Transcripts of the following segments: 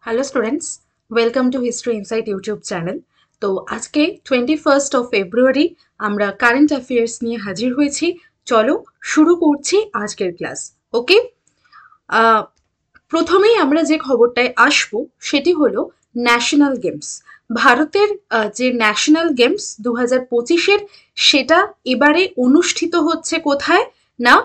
Hello students, welcome to history insight YouTube channel. তো আজকে 21 ফেব্রুয়ারি আমরা কারেন্ট অ্যাফেয়ার্স নিয়ে হাজির হয়েছি। চলো শুরু করছি আজকের ক্লাস। ওকে, প্রথমেই আমরা যে খবরটায় আসবো সেটি হলো ন্যাশনাল গেমস। ভারতের যে ন্যাশনাল গেমস 2025-এর সেটা এবারে অনুষ্ঠিত হচ্ছে কোথায় না,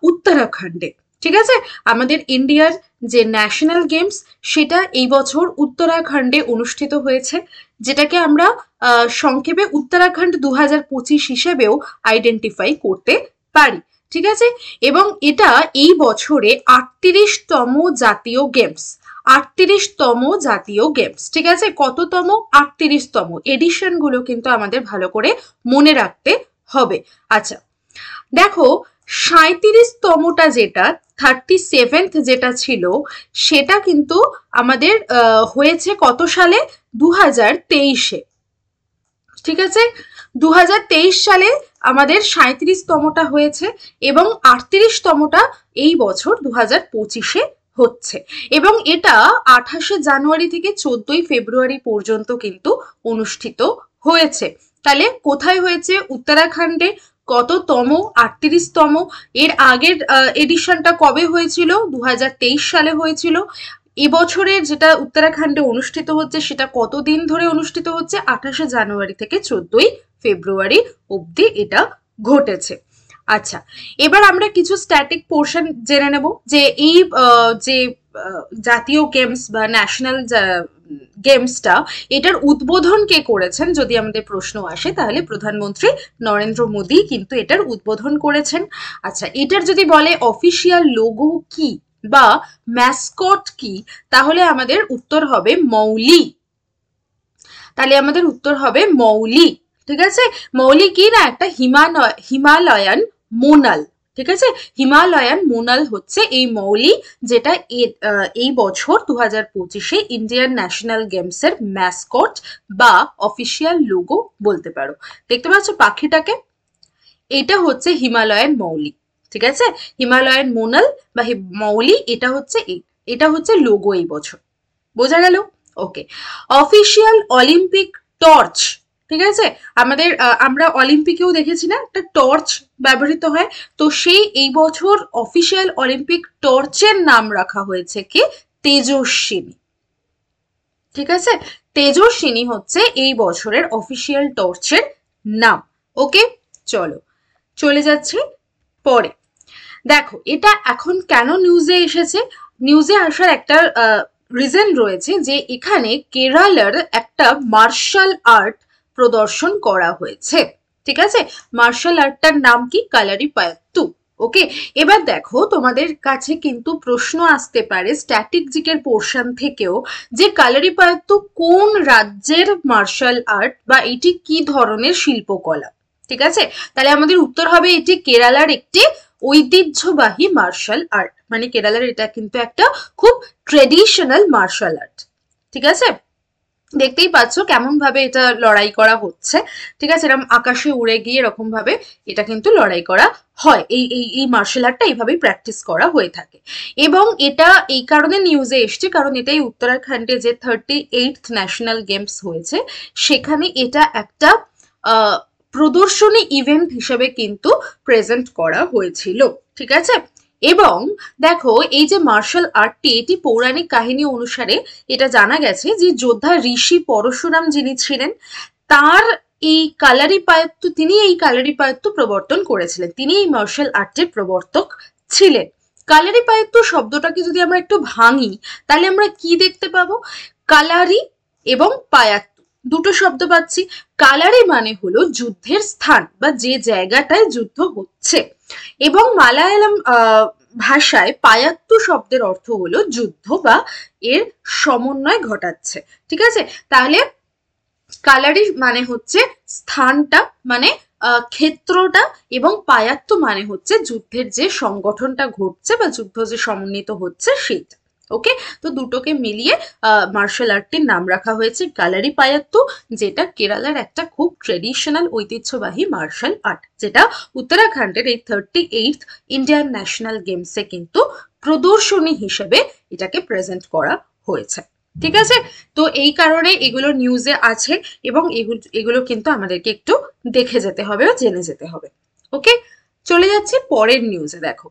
উত্তরাখণ্ডে। ঠিক আছে, আমাদের ইন্ডিয়ার যে ন্যাশনাল গেমস সেটা এই বছর উত্তরাখণ্ডে অনুষ্ঠিত হয়েছে, যেটাকে আমরা সংক্ষেপে উত্তরাখণ্ড 2025 হিসেবেও আইডেন্টিফাই করতে পারি। ঠিক আছে, এবং এটা এই বছরে 38তম জাতীয় গেমস। 38তম জাতীয় গেমস, ঠিক আছে, কততম? 38তম। এডিশন গুলো কিন্তু আমাদের ভালো করে মনে রাখতে হবে। আচ্ছা দেখো, 37তমটা যেটা 37th যেটা ছিল সেটা কিন্তু আমাদের হয়েছে কত সালে? 2023-এ। ঠিক আছে, 2023 সালে আমাদের 37তমটা হয়েছে এবং 38তমটা এই বছর 2025-এ হচ্ছে, এবং এটা 28শে জানুয়ারি থেকে 14ই ফেব্রুয়ারি পর্যন্ত কিন্তু অনুষ্ঠিত হয়েছে। তাহলে কোথায় হয়েছে? উত্তরাখণ্ডে। কততম? 38তম। এর আগের এডিশনটা কবে হয়েছিল? 2023 সালে হয়েছিল। এবছরের যেটা উত্তরাখণ্ডে অনুষ্ঠিত হচ্ছে সেটা কতদিন ধরে অনুষ্ঠিত হচ্ছে? 28শে জানুয়ারি থেকে 14ই ফেব্রুয়ারি অবধি এটা ঘটেছে। আচ্ছা, এবার আমরা কিছু স্ট্যাটিক পোর্শন জেনে নেব যে এই যে জাতীয় গেমস বা ন্যাশনাল গেমসটা, এটার উদ্বোধন কে করেছেন যদি আমাদের প্রশ্ন আসে, তাহলে প্রধানমন্ত্রী নরেন্দ্র মোদী কিন্তু এটার উদ্বোধন করেছেন। আচ্ছা, এটার যদি বলে অফিসিয়াল লোগো কি বা ম্যাসকট কি, তাহলে আমাদের উত্তর হবে মৌলি। তাহলে আমাদের উত্তর হবে মৌলি। ঠিক আছে, মৌলি কি না? একটা হিমালয়ান মোনাল। ঠিক আছে, হিমালয়ান মোনাল হচ্ছে এই মৌলি, যেটা এই বছর 2025-এ ইন্ডিয়ান ন্যাশনাল গেমস এর ম্যাসকট বা অফিসিয়াল লোগো বলতে পারো। দেখতে পাচ্ছ পাখিটাকে? এটা হচ্ছে হিমালয়ান মৌলি। ঠিক আছে, হিমালয়ান মোনাল বা মৌলি, এটা হচ্ছে লোগো এই বছর। বোঝা গেল? ওকে, অফিসিয়াল অলিম্পিক টর্চ। ঠিক আছে, আমাদের আমরা অলিম্পিকেও দেখেছি না একটা টর্চ ব্যবহৃত হয়, তো সেই এই বছর অফিসিয়াল অলিম্পিক টর্চের নাম রাখা হয়েছে কি? তেজস্বিনী। ঠিক আছে, তেজস্বিনী হচ্ছে এই বছরের অফিসিয়াল টর্চের নাম। ওকে, চলো চলে যাচ্ছে পরে। দেখো, এটা এখন কেন নিউজে এসেছে? নিউজে আসার একটা রিজন রয়েছে যে এখানে কেরালার একটা মার্শাল আর্ট প্রদর্শন করা হয়েছে। ঠিক আছে, মার্শাল আর্টটার নাম কি? কালারিপায়াত্তু। ওকে, এবার দেখো, তোমাদের কাছে কিন্তু প্রশ্ন আসতে পারে স্ট্যাটিক জিকের পোর্শন থেকেও যে কালারিপায়াত্তু কোন রাজ্যের মার্শাল আর্ট বা এটি কি ধরনের শিল্পকলা। ঠিক আছে, তাহলে আমাদের উত্তর হবে এটি কেরালার একটি ঐতিহ্যবাহী মার্শাল আর্ট। মানে কেরালার এটা কিন্তু একটা খুব ট্রেডিশনাল মার্শাল আর্ট। ঠিক আছে, দেখতেই পাচ্ছ কেমন ভাবে এটা লড়াই করা হচ্ছে। ঠিক আছে, এরকম আকাশে উড়ে গিয়ে এরকম ভাবে এটা কিন্তু লড়াই করা হয়। এই মার্শাল আর্টটা এইভাবেই প্র্যাকটিস করা হয়ে থাকে, এবং এটা এই কারণে নিউজে এসছে কারণ এটাই উত্তরাখণ্ডে যে 38th ন্যাশনাল গেমস হয়েছে সেখানে এটা একটা প্রদর্শনী ইভেন্ট হিসেবে কিন্তু প্রেজেন্ট করা হয়েছিল। ঠিক আছে, এবং দেখো, এই যে মার্শাল আর্টটি, এটি পৌরাণিক কাহিনী অনুসারে এটা জানা গেছে যে যোদ্ধা ঋষি পরশুরাম যিনি ছিলেন, তার তিনি এই কালারিপায়াত্তু প্রবর্তন করেছিলেন। তিনি এই মার্শাল আর্টের প্রবর্তক ছিলেন। কালারিপায়াত্তু শব্দটাকে যদি আমরা একটু ভাঙি, তাহলে আমরা কি দেখতে পাবো? কালারি এবং পায়াত্তু দুটো শব্দ পাচ্ছি। কালারি মানে হলো যুদ্ধের স্থান বা যে জায়গাটায় যুদ্ধ হচ্ছে, এবং মালায়ালাম ভাষায় পায়াত্তু শব্দের অর্থ হলো যুদ্ধ বা এর সমন্বয় ঘটাচ্ছে। ঠিক আছে, তাহলে কালারি মানে হচ্ছে স্থানটা, মানে ক্ষেত্রটা, এবং পায়াত্তু মানে হচ্ছে যুদ্ধের যে সংগঠনটা ঘটছে বা যুদ্ধ যে সমন্বিত হচ্ছে সেইটা। ওকে, তো দুটোকে মিলিয়ে মার্শাল আর্টটির নাম রাখা হয়েছে কালারি পায়াত্তু, যেটা কেরালার একটা খুব ট্রেডিশনাল ঐতিহ্যবাহী মার্শাল আর্ট, যেটা উত্তরাখণ্ডের এই 38th ইন্ডিয়ান ন্যাশনাল গেমসে কিন্তু প্রদর্শনী হিসেবে এটাকে প্রেজেন্ট করা হয়েছে। ঠিক আছে, তো এই কারণে এগুলো নিউজে আছে এবং এগুলো কিন্তু আমাদেরকে একটু দেখে যেতে হবে ও জেনে যেতে হবে। ওকে, চলে যাচ্ছে পরের নিউজে। দেখো,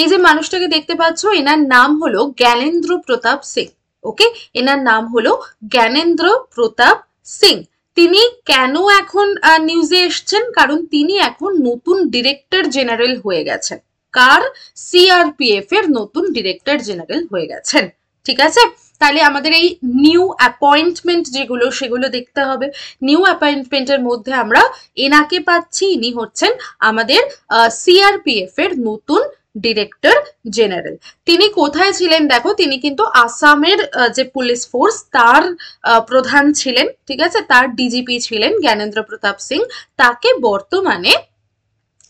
এই যে মানুষটাকে দেখতে পাচ্ছ, এনার নাম হলো জ্ঞানেন্দ্র প্রতাপ সিং। ওকে, এনার নাম হলো জ্ঞানেন্দ্র প্রতাপ সিং। তিনি কেন এখন নিউজে এসছেন? কারণ তিনি এখন নতুন ডিরেক্টর জেনারেল হয়ে গেছেন। কার? সিআরপিএফ এর নতুন ডিরেক্টর জেনারেল হয়ে গেছেন। ঠিক আছে, তাহলে আমাদের এই নিউ অ্যাপয়েন্টমেন্ট যেগুলো সেগুলো দেখতে হবে। নিউ অ্যাপয়েন্টমেন্টের মধ্যে আমরা এনাকে পাচ্ছি, ইনি হচ্ছেন আমাদের সিআরপিএফ এর নতুন ডিরেক্টর জেনারেল। তিনি কোথায় ছিলেন? দেখো, তিনি কিন্তু আসামের যে পুলিশ ফোর্স তার প্রধান ছিলেন। ঠিক আছে, তার ডিজিপি ছিলেন জ্ঞানেন্দ্র প্রতাপ সিং। তাকে বর্তমানে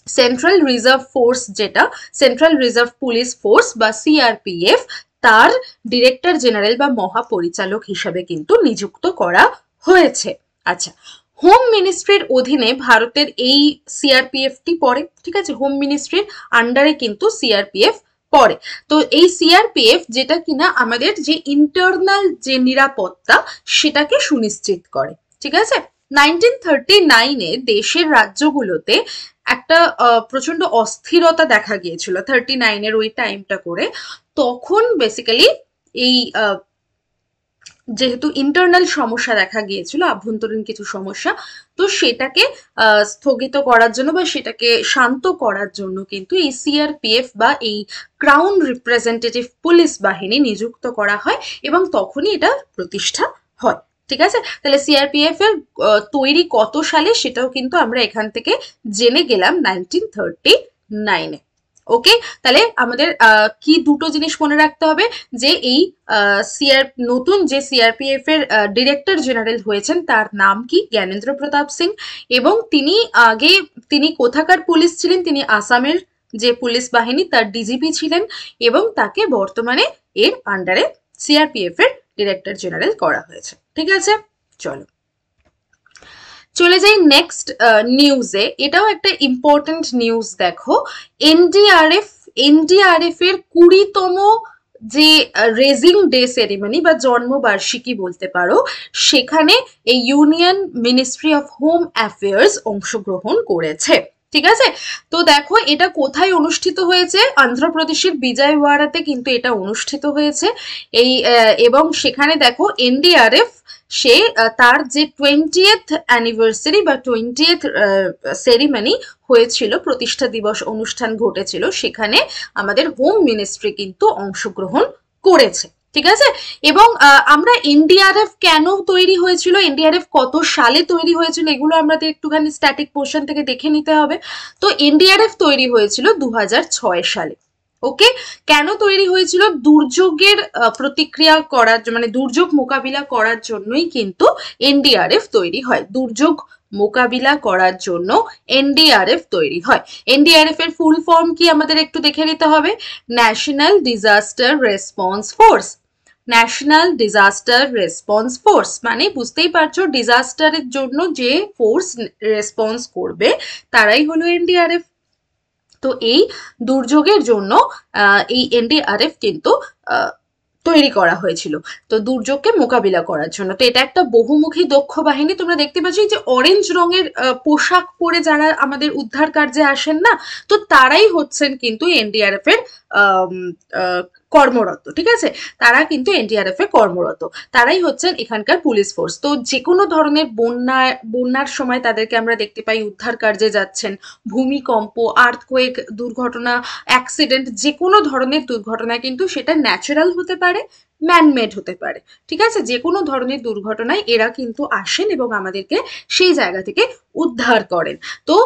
সেন্ট্রাল রিজার্ভ ফোর্স, যেটা সেন্ট্রাল রিজার্ভ পুলিশ ফোর্স বা সিআরপিএফ, তার ডিরেক্টর জেনারেল বা মহাপরিচালক হিসাবে কিন্তু নিযুক্ত করা হয়েছে। আচ্ছা, হোম মিনিস্ট্রির অধীনে ভারতের এই সিআরপিএফটি পড়ে। ঠিক আছে, হোম মিনিস্ট্রির আন্ডারে কিন্তু সিআরপিএফ পড়ে। তো এই সিআরপিএফ যেটা কিনা আমাদের যে ইন্টারনাল যে নিরাপত্তা সেটাকে সুনিশ্চিত করে। ঠিক আছে, 1939-এ দেশের রাজ্যগুলোতে একটা প্রচন্ড অস্থিরতা দেখা গিয়েছিল 39-এর ওই টাইমটা করে। তখন বেসিক্যালি এই যেহেতু ইন্টারনাল সমস্যা দেখা গিয়েছিল, আভ্যন্তরীণ কিছু সমস্যা, তো সেটাকে স্থগিত করার জন্য বা সেটাকে শান্ত করার জন্য কিন্তু এই সিআরপিএফ বা এই ক্রাউন রিপ্রেজেন্টেটিভ পুলিশ বাহিনী নিযুক্ত করা হয় এবং তখনই এটা প্রতিষ্ঠা হয়। ঠিক আছে, তাহলে সিআরপিএফ এর তৈরি কত সালে সেটাও কিন্তু আমরা এখান থেকে জেনে গেলাম 1939-এ। ওকে, তাহলে আমাদের কি দুটো জিনিস মনে রাখতে হবে, যে এই নতুন যে সিআরপিএফ এর ডিরেক্টর জেনারেল হয়েছেন তার নাম কি? জ্ঞানেন্দ্র প্রতাপ সিং। এবং তিনি কোথাকার পুলিশ ছিলেন? তিনি আসামের যে পুলিশ বাহিনী তার ডিজিপি ছিলেন এবং তাকে বর্তমানে এর আন্ডারে সিআরপিএফ এর ডিরেক্টর জেনারেল করা হয়েছে। ঠিক আছে, চলো চলে যাই নেক্সট নিউজে। এটাও একটা ইম্পর্টেন্ট নিউজ। দেখো, এনডিআরএফ এর 20তম যে রেজিং ডে সেরিমনি বা জন্মবার্ষিকী বলতে পারো, সেখানে এই union ministry of home affairs অংশগ্রহণ করেছে। ঠিক আছে, তো দেখো এটা কোথায় অনুষ্ঠিত হয়েছে? অন্ধ্রপ্রদেশের বিজয়ওয়াড়াতে কিন্তু এটা অনুষ্ঠিত হয়েছে। এবং সেখানে দেখো এনডিআরএফ সে তার যে 20th অ্যানিভার্সারি বা 20th সেরিমনি হয়েছিল, প্রতিষ্ঠা দিবস অনুষ্ঠান ঘটেছিল, সেখানে আমাদের হোম মিনিস্ট্রি কিন্তু অংশগ্রহণ করেছে। ঠিক আছে, এবং আমরা এনডিআরএফ কেন তৈরি হয়েছিল, এনডিআরএফ কত সালে তৈরি হয়েছিল, এগুলো আমাদের একটুখানি স্ট্যাটিক পোর্শন থেকে দেখে নিতে হবে। তো এনডিআরএফ তৈরি হয়েছিল 2006 সালে। ওকে, কেন তৈরি হয়েছিল? দুর্যোগের প্রতিক্রিয়া করার, মানে দুর্যোগ মোকাবিলা করার জন্যই কিন্তু এনডিআরএফ তৈরি হয়। দুর্যোগ মোকাবিলা করার জন্য এনডিআরএফ তৈরি হয়। এনডিআরএফ এর ফুল ফর্ম কি আমাদের একটু দেখে নিতে হবে। National disaster response force. National disaster response force মানে বুঝতেই পারছো, ডিজাস্টারের জন্য যে ফোর্স রেসপন্স করবে তারাই হলো এনডিআরএফ। তো এই দুর্যোগের জন্য এই এনডিআরএফ কিন্তু তৈরি করা হয়েছিল, তো দুর্যোগকে মোকাবিলা করার জন্য। তো এটা একটা বহুমুখী দক্ষ বাহিনী। তোমরা দেখতে পাচ্ছ যে অরেঞ্জ রঙের পোশাক পরে যারা আমাদের উদ্ধার কার্যে আসেন না, তো তারাই হচ্ছেন কিন্তু এনডিআরএফ এর কর্মরত। ঠিক আছে, তারা কিন্তু এনডিআরএফ এ কর্মরত, তারাই হচ্ছেন এখানকার পুলিশ ফোর্স। তো যে কোনো ধরনের বন্যার সময় তাদেরকে আমরা দেখতে পাই উদ্ধার কার্যে যাচ্ছেন। ভূমিকম্প, আর্থকোয়েক, দুর্ঘটনা, অ্যাক্সিডেন্ট, যে কোনো ধরনের দুর্ঘটনা কিন্তু সেটা ন্যাচারাল হতে পারে, ম্যানমেড হতে পারে। ঠিক আছে, যে কোনো ধরনের দুর্ঘটনায় এরা কিন্তু আসেন এবং আমাদেরকে সেই জায়গা থেকে উদ্ধার করেন। তো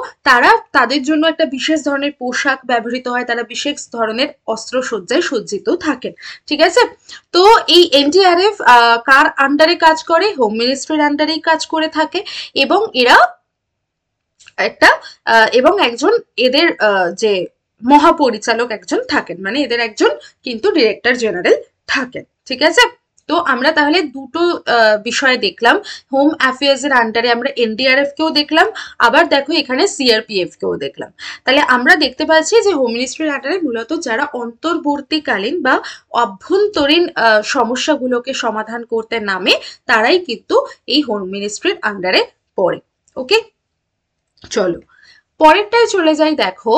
তাদের জন্য একটা বিশেষ ধরনের পোশাক ব্যবহৃত হয়, তারা বিশেষ ধরনের অস্ত্রসজ্জায় সজ্জিত থাকেন। ঠিক আছে, তো এই এনডিআরএফ কার আন্ডারে কাজ করে? হোম মিনিস্ট্রির আন্ডারেই কাজ করে থাকে এবং একজন এদের যে মহাপরিচালক একজন থাকেন, মানে এদের একজন কিন্তু ডিরেক্টর জেনারেল থাকেন। ঠিক আছে, তো আমরা তাহলে দুটো বিষয় দেখলাম, হোম অ্যাফেয়ার্স এর আন্ডারে আমরা এনডিআরএফ কেও দেখলাম, আবার দেখো এখানে সিআরপিএফ কেও দেখলাম। তাহলে আমরা দেখতে পাচ্ছি যে হোম মিনিস্ট্রির আন্ডারে মূলত যারা অন্তর্বর্তীকালীন বা অভ্যন্তরীণ সমস্যাগুলোকে সমাধান করতে নামে তারাই কিন্তু এই হোম মিনিস্ট্রির আন্ডারে পড়ে। ওকে, চলো পরেরটায় চলে যাই। দেখো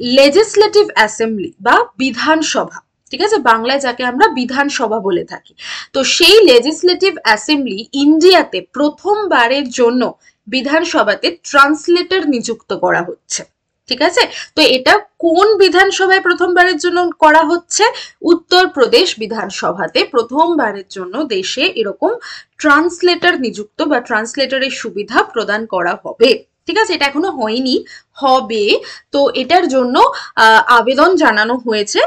লেজিসলেটিভ অ্যাসেম্বলি বা বিধানসভা, ঠিক আছে, বাংলায় যাকে আমরা বিধানসভা বলে থাকি। তো সেই লেজিসলেটিভ অ্যাসেম্বলি ইন্ডিয়াতে প্রথমবারের জন্য বিধানসভাতে ট্রান্সলেটর নিযুক্ত করা হচ্ছে। ঠিক আছে, তো এটা কোন বিধানসভায় প্রথমবারের জন্য করা হচ্ছে? উত্তরপ্রদেশ বিধানসভাতে প্রথমবারের জন্য দেশে এরকম ট্রান্সলেটর নিযুক্ত বা ট্রান্সলেটরের সুবিধা প্রদান করা হবে। ঠিক আছে, এটা এখনো হয়নি, হবে। তো এটার জন্য আবেদন জানানো হয়েছে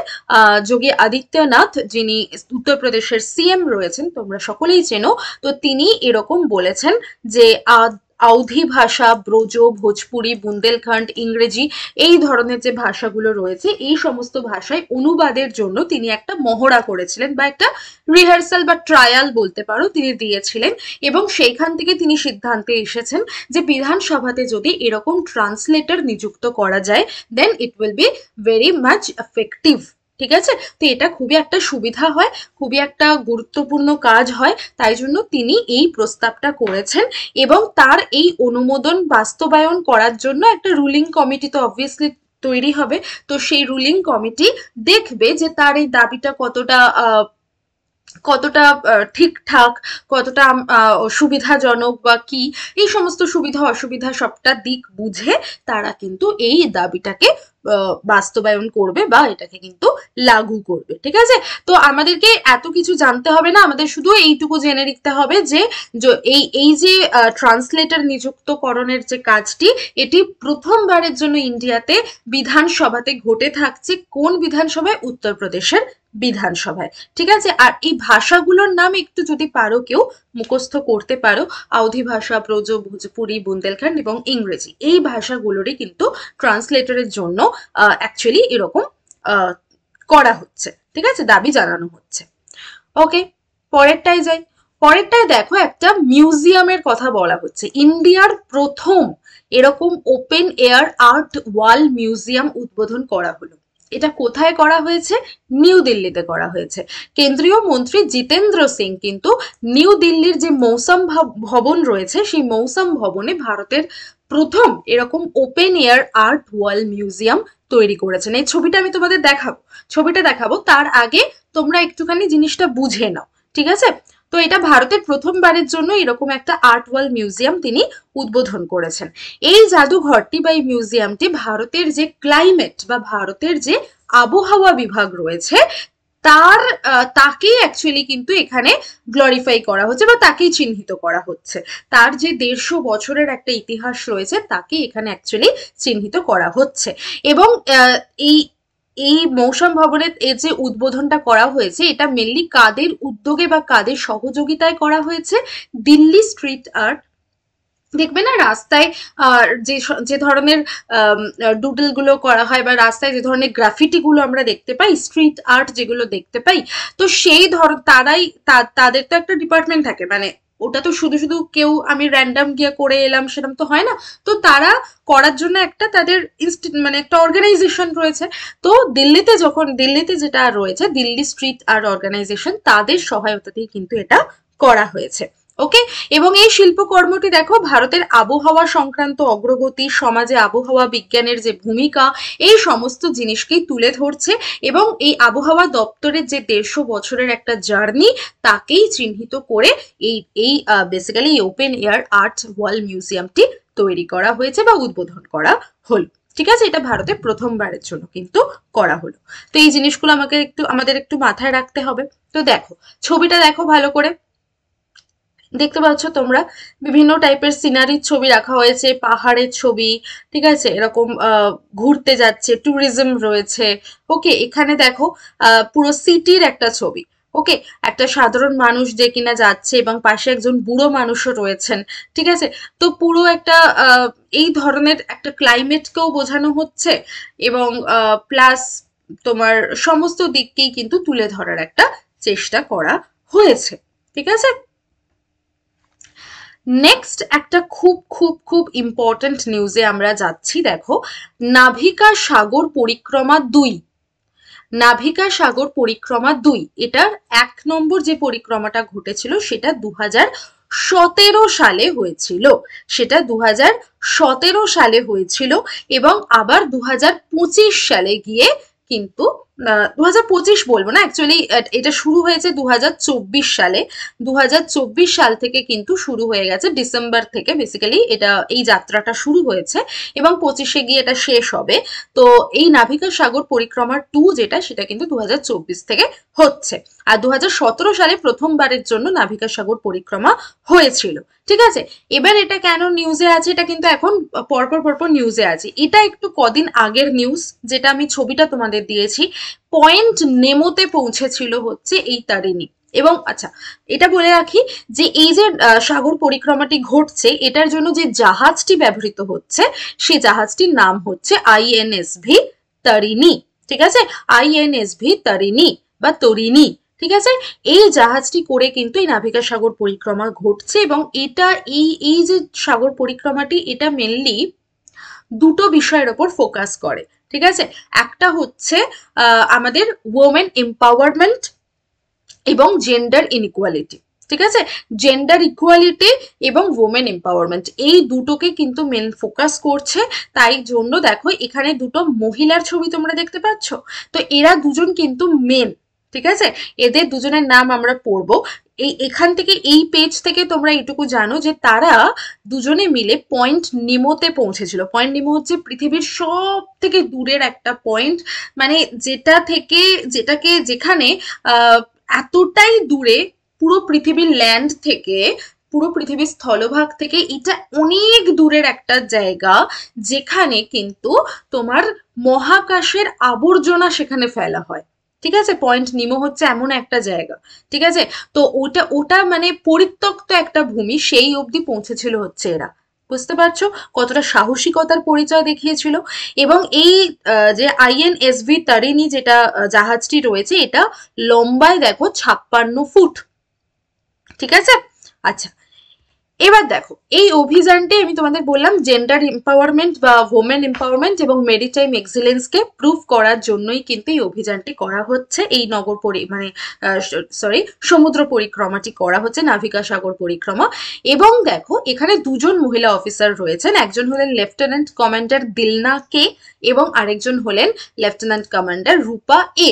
যোগী আদিত্যনাথ, যিনি উত্তরপ্রদেশের সিএম রয়েছেন, তোমরা সকলেই চেনো। তো তিনি এরকম বলেছেন যে আউধি ভাষা, ব্রজ, ভোজপুরি, বুন্দেলখণ্ড, ইংরেজি এই ধরনের যে ভাষাগুলো রয়েছে এই সমস্ত ভাষায় অনুবাদের জন্য তিনি একটা মহড়া করেছিলেন বা একটা রিহার্সাল বা ট্রায়াল বলতে পারো তিনি দিয়েছিলেন, এবং সেইখান থেকে তিনি সিদ্ধান্তে এসেছেন যে বিধানসভাতে যদি এরকম ট্রান্সলেটর নিযুক্ত করা যায় then it will be very much effective. ঠিক আছে, তো এটা খুবই একটা সুবিধা হয়, খুবই একটা গুরুত্বপূর্ণ কাজ হয়, তাই জন্য তিনি এই প্রস্তাবটা করেছেন। এবং তার এই অনুমোদন বাস্তবায়ন করার জন্য একটা রুলিং কমিটি তো অবভিয়াসলি তৈরি হবে। তো সেই রুলিং কমিটি দেখবে যে তার এই দাবিটা কতটা কতটা ঠিকঠাক, কতটা সুবিধাজনক বা কি, এই সমস্ত সুবিধা অসুবিধা সবটা দিক বুঝে তারা কিন্তু এই দাবিটাকে বাস্তবায়ন করবে বা এটাকে কিন্তু লাগু করবে। ঠিক আছে, তো আমাদেরকে এত কিছু জানতে হবে না, আমাদের শুধু এইটুকু জেনে রাখতে হবে যে এই যে ট্রান্সলেটর নিযুক্তকরণের যে কাজটি, এটি প্রথমবারের জন্য ইন্ডিয়াতে বিধানসভাতে ঘটে থাকছে। কোন বিধানসভায়? উত্তরপ্রদেশের বিধানসভায়। ঠিক আছে, আর এই ভাষাগুলোর নাম একটু যদি পারো কেউ মুখস্থ করতে পারো, আউধি ভাষা, ব্রজ, ভোজপুরি, বুন্দেলখণ্ড এবং ইংরেজি, এই ভাষাগুলোরই কিন্তু ট্রান্সলেটরের জন্য অ্যাকচুয়ালি এরকম করা হচ্ছে। ঠিক আছে, দাবি জানানো হচ্ছে। ওকে, পরেরটায় যাই। পরেরটায় দেখো একটা মিউজিয়ামের কথা বলা হচ্ছে। ইন্ডিয়ার প্রথম এরকম ওপেন এয়ার আর্ট ওয়াল মিউজিয়াম উদ্বোধন করা হলো। এটা কোথায় করা হয়েছে? নিউ দিল্লিতে করা হয়েছে। কেন্দ্রীয় মন্ত্রী জিতেন্দ্র সিং কিন্তু নিউ দিল্লির যে মৌসম ভবন রয়েছে সেই মৌসম ভবনে ভারতের প্রথম এরকম ওপেন এয়ার আর্ট ওয়াল মিউজিয়াম তৈরি করেছেন। এই ছবিটা আমি তোমাদের দেখাবো, ছবিটা দেখাবো, তার আগে তোমরা একটুখানি জিনিসটা বুঝে নাও। ঠিক আছে, তো এটা ভারতের প্রথমবারের জন্য এরকম একটা আর্ট ওয়াল মিউজিয়াম তিনি উদ্বোধন করেছেন। এই জাদুঘরটি বা এই মিউজিয়ামটি ভারতের যে ক্লাইমেট বা ভারতের যে আবহাওয়া বিভাগ রয়েছে তাকেই অ্যাকচুয়ালি কিন্তু এখানে গ্লোরিফাই করা হচ্ছে বা তাকেই চিহ্নিত করা হচ্ছে। তার যে 150 বছরের একটা ইতিহাস রয়েছে তাকে এখানে অ্যাকচুয়ালি চিহ্নিত করা হচ্ছে। এবং এই মৌসম ভবনের এর যে উদ্বোধনটা করা হয়েছে এটা মেনলি কাদের উদ্যোগে বা কাদের সহযোগিতায় করা হয়েছে? দিল্লি স্ট্রিট আর্ট, দেখবে না রাস্তায় যে ধরনের ডুডল গুলো করা হয় বা রাস্তায় যে ধরনের গ্রাফিটি গুলো আমরা দেখতে পাই, স্ট্রিট আর্ট যেগুলো দেখতে পাই, তো সেই তারাই তাদের তো একটা ডিপার্টমেন্ট থাকে, মানে ওটা তো শুধু শুধু কেউ আমি র্যান্ডাম গিয়ে করে এলাম সেরকম তো হয় না। তো তারা করার জন্য একটা তাদের মানে একটা অর্গানাইজেশন রয়েছে। তো দিল্লিতে যেটা রয়েছে দিল্লি স্ট্রিট আর্ট অর্গানাইজেশন, তাদের সহায়তাতেই কিন্তু এটা করা হয়েছে। ওকে, এবং এই শিল্পকর্মটি দেখো ভারতের আবহাওয়া সংক্রান্ত অগ্রগতি, সমাজে আবহাওয়া বিজ্ঞানের যে ভূমিকা, এই সমস্ত জিনিসকেই তুলে ধরছে। এবং এই আবহাওয়া দপ্তরের যে 150 বছরের একটা জার্নি তাকেই চিহ্নিত করে এই বেসিক্যালি ওপেন এয়ার আর্ট ওয়াল মিউজিয়ামটি তৈরি করা হয়েছে বা উদ্বোধন করা হলো। ঠিক আছে, এটা ভারতের প্রথমবারের জন্য কিন্তু করা হলো। তো এই জিনিসগুলো আমাদের একটু মাথায় রাখতে হবে। তো দেখো ছবিটা দেখো ভালো করে, দেখতে পাচ্ছ তোমরা বিভিন্ন টাইপের সিনারির ছবি রাখা হয়েছে, পাহাড়ের ছবি, ঠিক আছে, এরকম ঘুরতে যাচ্ছে, ট্যুরিজম রয়েছে। ওকে, এখানে দেখো পুরো সিটির একটা ছবি। ওকে, একটা সাধারণ মানুষ যে কিনা যাচ্ছে এবং পাশে একজন বুড়ো মানুষও রয়েছেন। ঠিক আছে, তো পুরো একটা এই ধরনের একটা ক্লাইমেটকেও বোঝানো হচ্ছে এবং প্লাস তোমার সমস্ত দিককেই কিন্তু তুলে ধরার একটা চেষ্টা করা হয়েছে। ঠিক আছে, নেক্সট একটা খুব খুব খুব ইম্পর্টেন্ট নিউজে আমরা যাচ্ছি। দেখো, নাভিকা সাগর পরিক্রমা 2, নাভিকা সাগর পরিক্রমা 2, এটার 1 নম্বর যে পরিক্রমাটা ঘটেছিল সেটা 2017 সালে হয়েছিল, সেটা 2017 সালে হয়েছিল এবং আবার 2025 সালে গিয়ে কিন্তু 2025 বলবো না, অ্যাকচুয়ালি এটা শুরু হয়েছে 2024 সালে। 2024 সাল থেকে কিন্তু শুরু হয়ে গেছে, ডিসেম্বর থেকে বেসিক্যালি এটা এই যাত্রাটা শুরু হয়েছে এবং 25-এ গিয়ে এটা শেষ হবে। তো এই নাভিকা সাগর পরিক্রমা 2 যেটা, সেটা কিন্তু 2024 থেকে হচ্ছে। আর 2017 সালে প্রথমবারের জন্য নাভিকা সাগর পরিক্রমা হয়েছিল। ঠিক আছে, এবার এটা কেন নিউজে আছে, এটা কিন্তু এখন পরপর পরপর নিউজে আছে। এটা একটু কদিন আগের নিউজ, যেটা আমি ছবিটা তোমাদের দিয়েছি। পয়েন্ট নেমোতে পৌঁছেছিল হচ্ছে এই তারিণী। এবং আচ্ছা, এটা বলে রাখি যে এই যে সাগর পরিক্রমাটি ঘটছে, এটার জন্য যে জাহাজটি ব্যবহৃত হচ্ছে সেই জাহাজটির নাম হচ্ছে আইএনএসভি তারিণী। ঠিক আছে, আইএনএসভি তারিণী বা তরিণী। ঠিক আছে, এই জাহাজটি করে কিন্তু এই নাভিকা সাগর পরিক্রমা ঘটছে এবং এটা এই যে সাগর পরিক্রমাটি, এটা মেনলি দুটো বিষয়ের ওপর ফোকাস করে। ঠিক আছে, একটা হচ্ছে আমাদের ওমেন এম্পাওয়ারমেন্ট এবং জেন্ডার ইনইকুয়ালিটি। ঠিক আছে, জেন্ডার ইকুয়ালিটি এবং ওমেন এম্পাওয়ারমেন্ট এই দুটোকে কিন্তু মেন ফোকাস করছে। তাই জন্য দেখো এখানে দুটো মহিলার ছবি তোমরা দেখতে পাচ্ছ। তো এরা দুজন কিন্তু মেন। ঠিক আছে, এদের দুজনের নাম আমরা পড়বো। এখান থেকে, এই পেজ থেকে তোমরা এটুকু জানো যে তারা দুজনে মিলে পয়েন্ট নিমোতে পৌঁছেছিল। পয়েন্ট নিমো হচ্ছে পৃথিবীর সব থেকে দূরের একটা পয়েন্ট, মানে যেখানে এতটাই দূরে পুরো পৃথিবীর ল্যান্ড থেকে, পুরো পৃথিবীর স্থলভাগ থেকে এটা অনেক দূরের একটা জায়গা, যেখানে কিন্তু তোমার মহাকাশের আবর্জনা সেখানে ফেলা হয়। ঠিক আছে, পয়েন্ট নিমো হচ্ছে এমন একটা জায়গা। ঠিক আছে, তো ওটা মানে পরিত্যক্ত একটা ভূমি, সেই অবধি পৌঁছেছিল হচ্ছে এরা। বুঝতে পারছো কতটা সাহসিকতার পরিচয় দেখিয়েছিল। এবং এই যে আইএনএসভি তারিণী যেটা জাহাজটি রয়েছে, এটা লম্বায় দেখো 56 ফুট। ঠিক আছে, আচ্ছা, এবার দেখো এই অভিযানটি আমি তোমাদের বললাম জেন্ডার এম্পাওয়ারমেন্ট বা ওমেন এম্পাওয়ারমেন্ট এবং মেরিটাইম এক্সিলেন্সকে প্রুভ করার জন্যই কিন্তু এই অভিযানটি করা হচ্ছে। এই সমুদ্র পরিক্রমাটি করা হচ্ছে, নাভিকা সাগর পরিক্রমা। এবং দেখো এখানে দুজন মহিলা অফিসার রয়েছেন, একজন হলেন লেফটেন্যান্ট কমান্ডার দিলনা কে এবং আরেকজন হলেন লেফটেন্যান্ট কমান্ডার রূপা এ।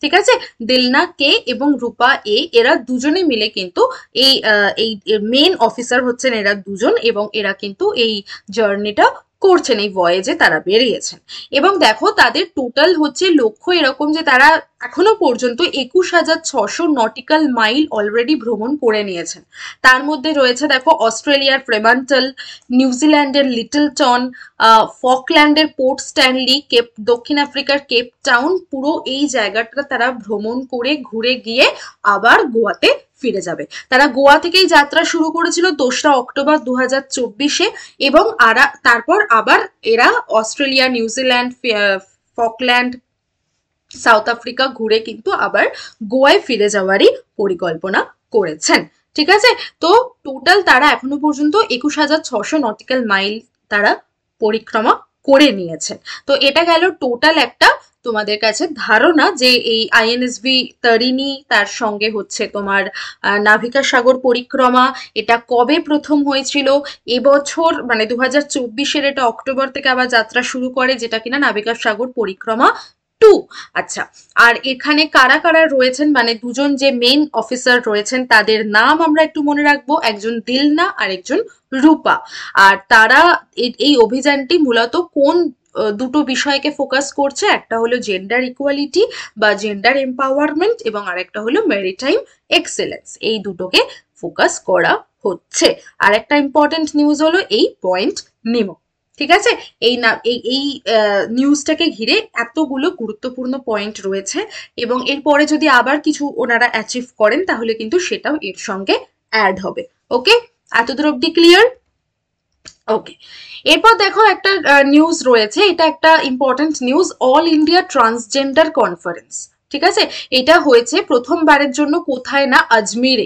ঠিক আছে, দিলনা কে এবং রূপা এ, এরা দুজনে মিলে কিন্তু এই মেন অফিসার হচ্ছেন এরা দুজন, এবং এরা কিন্তু এই জার্নিটা করছেন, এই ভয়েজে তারা বেরিয়েছেন। এবং দেখো তাদের টোটাল হচ্ছে লক্ষ্য এরকম যে তারা এখনো পর্যন্ত 21,600 নটিক্যাল মাইল অলরেডি ভ্রমণ করে নিয়েছেন। তার মধ্যে রয়েছে দেখো অস্ট্রেলিয়ার ফ্রেমান্টল, নিউজিল্যান্ডের লিটলটন, ফকল্যান্ডের পোর্ট স্ট্যানলি, দক্ষিণ আফ্রিকার কেপ টাউন, পুরো এই জায়গাটা তারা ভ্রমণ করে ঘুরে গিয়ে আবার গোয়াতে ফিরে যাবে। তারা গোয়া থেকেই যাত্রা শুরু করেছিল 2রা অক্টোবর 2024-এ এবং তারপর আবার এরা Australia, New Zealand, Falkland, south Africa ঘুরে কিন্তু আবার গোয়ায় ফিরে যাওয়ারই পরিকল্পনা করেছেন। ঠিক আছে, তো টোটাল তারা এখনো পর্যন্ত 21,600 নটিক্যাল মাইল তারা পরিক্রমা করে নিয়েছেন। তো এটা গেল টোটাল একটা তোমাদের কাছে ধারণা যে এই আইএনএসভি তারিণী, তার সঙ্গে হচ্ছে তোমার নাভিকা সাগর পরিক্রমা, এটা কবে প্রথম হয়েছিল। এবছর মানে 2024-এর এটা অক্টোবর থেকে আবার যাত্রা শুরু করে, যেটা কিনা নাভিকা সাগর পরিক্রমা 2। আচ্ছা, আর এখানে কারা কারা রয়েছেন, মানে দুজন যে মেইন অফিসার রয়েছেন তাদের নাম আমরা একটু মনে রাখবো, একজন দিলনা আর একজন রূপা। আর তারা এই অভিযানটি মূলত কোন দুটো বিষয়কে ফোকাস করছে, একটা হলো জেন্ডার ইকুয়ালিটি বা জেন্ডার এম্পাওয়ারমেন্ট এবং আরেকটা হলো মেরিটাইম এক্সেলেন্স, এই দুটোকে ফোকাস করা হচ্ছে। আর একটা ইম্পর্টেন্ট নিউজ হলো এই পয়েন্ট নিমো। ঠিক আছে, এই নিউজটাকে ঘিরে এতগুলো গুরুত্বপূর্ণ পয়েন্ট রয়েছে এবং এরপরে যদি আবার কিছু ওনারা অ্যাচিভ করেন তাহলে কিন্তু সেটাও এর সঙ্গে অ্যাড হবে। ওকে, এতদূর অব্দি ক্লিয়ার? ওকে, এরপর দেখো একটা নিউজ রয়েছে, এটা একটা important news, all India transgender conference. ঠিক আছে, এটা হয়েছে প্রথমবারের জন্য কোথায় না আজমিরে,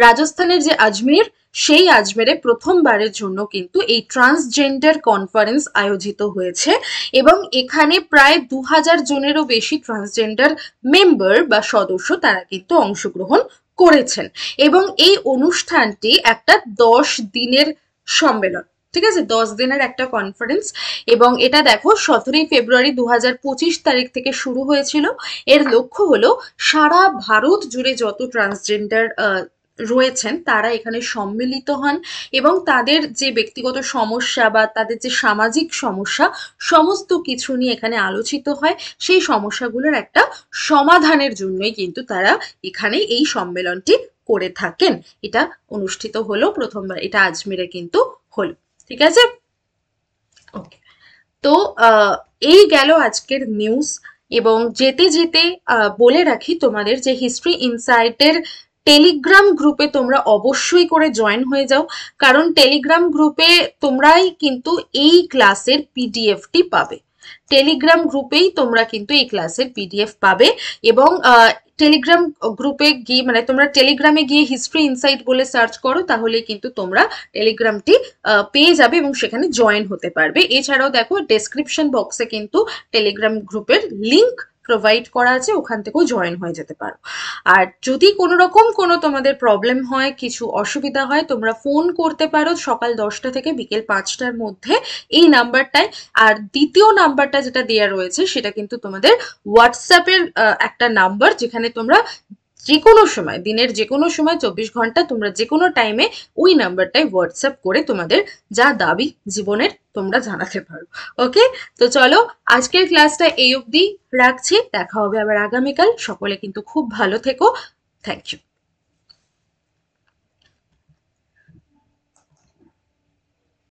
রাজস্থানের যে আজমির, সেই আজমেরে প্রথমবারের জন্য কিন্তু এই ট্রান্সজেন্ডার কনফারেন্স আয়োজিত হয়েছে এবং এখানে প্রায় 2000 জনেরও বেশি ট্রান্সজেন্ডার মেম্বার বা সদস্য তারা কিন্তু অংশগ্রহণ করেছেন এবং এই অনুষ্ঠানটি একটা 10 দিনের সম্মেলন, ঠিক আছে, 10 দিনের একটা কনফারেন্স। এবং এটা দেখো 17 ফেব্রুয়ারি 2025 তারিখ থেকে শুরু হয়েছিল। এর লক্ষ্য হলো সারা ভারত জুড়ে যত ট্রান্সজেন্ডার রয়েছেন তারা এখানে সম্মিলিত হন এবং তাদের যে ব্যক্তিগত সমস্যা বা তাদের যে সামাজিক সমস্যা সমস্ত কিছু নিয়ে এখানে আলোচিত হয়, সেই সমস্যাগুলোর একটা সমাধানের জন্যই কিন্তু তারা এখানে এই সম্মেলনটি করে থাকেন। এটা অনুষ্ঠিত হলো প্রথমবার, এটা আজমিরে কিন্তু হলো, ঠিক আছে। ওকে, তো এই গেল আজকের নিউজ। এবং যেতে যেতে বলে রাখি তোমাদের যে হিস্ট্রি ইনসাইটের টেলিগ্রাম গ্রুপে তোমরা অবশ্যই করে জয়েন হয়ে যাও, কারণ টেলিগ্রাম গ্রুপে তোমরাই কিন্তু এই ক্লাসের পিডিএফটি পাবে। টেলিগ্রাম গ্রুপেই তোমরা কিন্তু এই ক্লাসের পিডিএফ পাবে এবং টেলিগ্রাম গ্রুপে গিয়ে মানে তোমরা টেলিগ্রামে গিয়ে হিস্ট্রি ইনসাইট বলে সার্চ করো, তাহলে কিন্তু তোমরা টেলিগ্রামটি পেয়ে যাবে এবং সেখানে জয়েন হতে পারবে। এছাড়াও দেখো ডেসক্রিপশন বক্সে কিন্তু টেলিগ্রাম গ্রুপের লিংক প্রোভাইড করা আছে, ওখান থেকেও জয়েন হয়ে যেতে পারো। আর যদি কোনো রকম কোনো তোমাদের প্রবলেম হয়, কিছু অসুবিধা হয়, তোমরা ফোন করতে পারো সকাল 10টা থেকে বিকেল 5টার মধ্যে এই নাম্বারটায়। আর দ্বিতীয় নাম্বারটা যেটা দেওয়া রয়েছে সেটা কিন্তু তোমাদের হোয়াটসঅ্যাপের একটা নাম্বার, যেখানে তোমরা যে কোনো সময়, দিনের যে কোনো সময় 24 ঘন্টা তোমরা যে কোনো টাইমে ওই নাম্বারটায় হোয়াটসঅ্যাপ করে তোমাদের যা দাবি জীবনের তোমরা জানাতে পারো। ওকে, তো চলো আজকের ক্লাসটা এই অবধি রাখছি, দেখা হবে আবার আগামীকাল। সকলে কিন্তু খুব ভালো থেকো। Thank you.